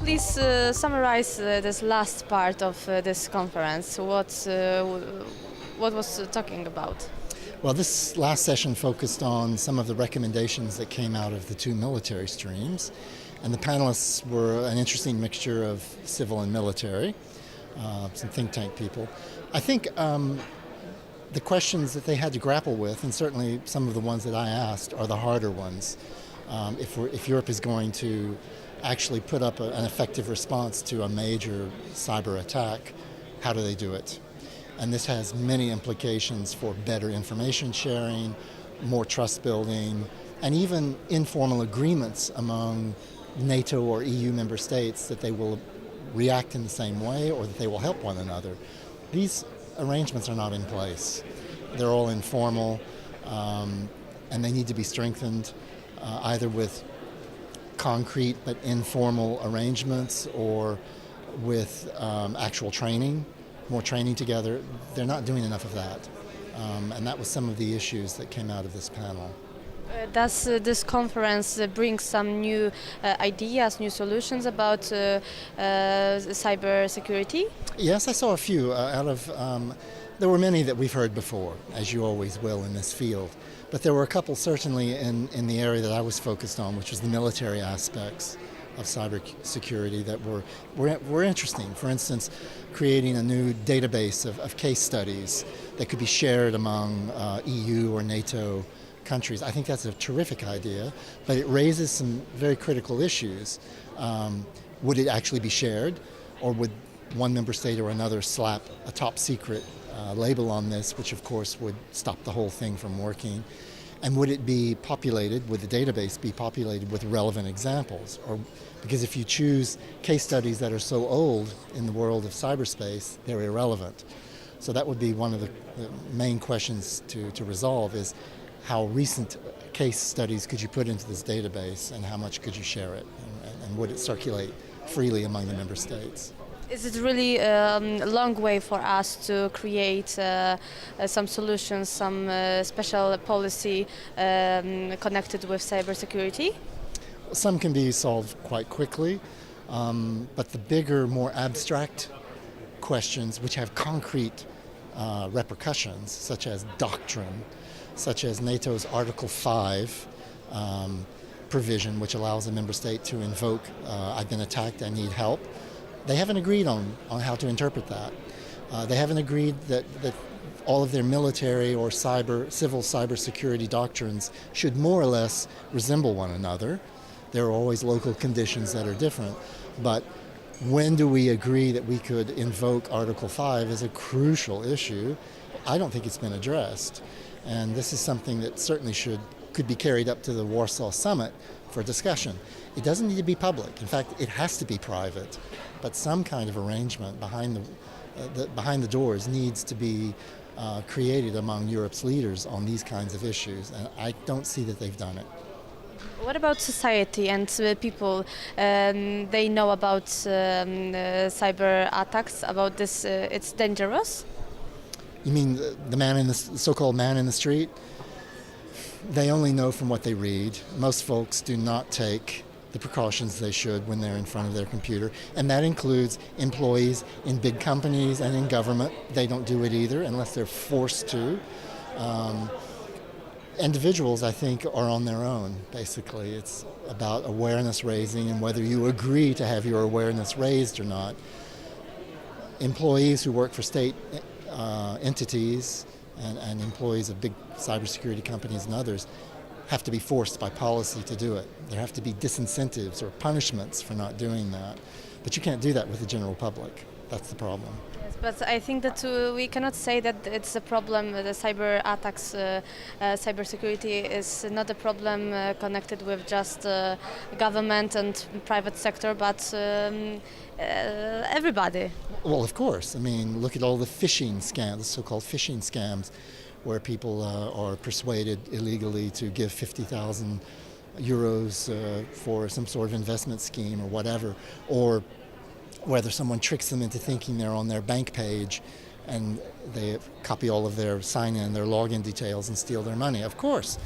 please summarize this last part of this conference? What was talking about? Well, this last session focused on some of the recommendations that came out of the two military streams, and the panelists were an interesting mixture of civil and military, some think tank people. I think the questions that they had to grapple with, and certainly some of the ones that I asked, are the harder ones. If Europe is going to actually put up an effective response to a major cyber attack, how do they do it? And this has many implications for better information sharing, more trust building, and even informal agreements among NATO or EU member states that they will react in the same way or that they will help one another. These arrangements are not in place. They're all informal, and they need to be strengthened either with concrete but informal arrangements or with actual training, more training together. They're not doing enough of that. And that was some of the issues that came out of this panel. Does this conference bring some new ideas, new solutions about cybersecurity? Yes, I saw a few there were many that we've heard before, as you always will in this field. But there were a couple certainly in the area that I was focused on, which was the military aspects of cybersecurity that were interesting. For instance, creating a new database of case studies that could be shared among EU or NATO countries. I think that's a terrific idea, but it raises some very critical issues. Would it actually be shared, or would one member state or another slap a top secret label on this, which of course would stop the whole thing from working? And would it be populated, would the database be populated with relevant examples? Or because if you choose case studies that are so old in the world of cyberspace, they're irrelevant. So that would be one of the main questions to resolve, is how recent case studies could you put into this database, and how much could you share it, and would it circulate freely among the member states? Is it really a long way for us to create some solutions, some special policy connected with cybersecurity? Some can be solved quite quickly, but the bigger, more abstract questions, which have concrete repercussions, such as doctrine, such as NATO's Article 5 provision, which allows a member state to invoke, I've been attacked, I need help. They haven't agreed on how to interpret that. They haven't agreed that all of their military or civil cybersecurity doctrines should more or less resemble one another. There are always local conditions that are different, but when do we agree that we could invoke Article 5 is a crucial issue. I don't think it's been addressed, and this is something that certainly could be carried up to the Warsaw Summit for discussion. It doesn't need to be public. In fact, it has to be private, but some kind of arrangement behind the doors needs to be created among Europe's leaders on these kinds of issues, and I don't see that they've done it. What about society and people? They know about cyber attacks, about this, it's dangerous? You mean the so-called man in the street? They only know from what they read. Most folks do not take the precautions they should when they're in front of their computer, and that includes employees in big companies and in government. They don't do it either unless they're forced to. Individuals, I think, are on their own, basically. It's about awareness raising and whether you agree to have your awareness raised or not. Employees who work for state entities and employees of big cybersecurity companies and others have to be forced by policy to do it. There have to be disincentives or punishments for not doing that. But you can't do that with the general public. That's the problem. Yes, but I think that we cannot say that it's a problem. The cyber attacks, cybersecurity is not a problem connected with just government and private sector, but everybody. Well, of course. I mean, look at all the phishing scams, the so-called phishing scams, where people are persuaded illegally to give 50,000 euros for some sort of investment scheme or whatever, or whether someone tricks them into thinking they're on their bank page and they copy all of their sign-in, their login details and steal their money. Of course,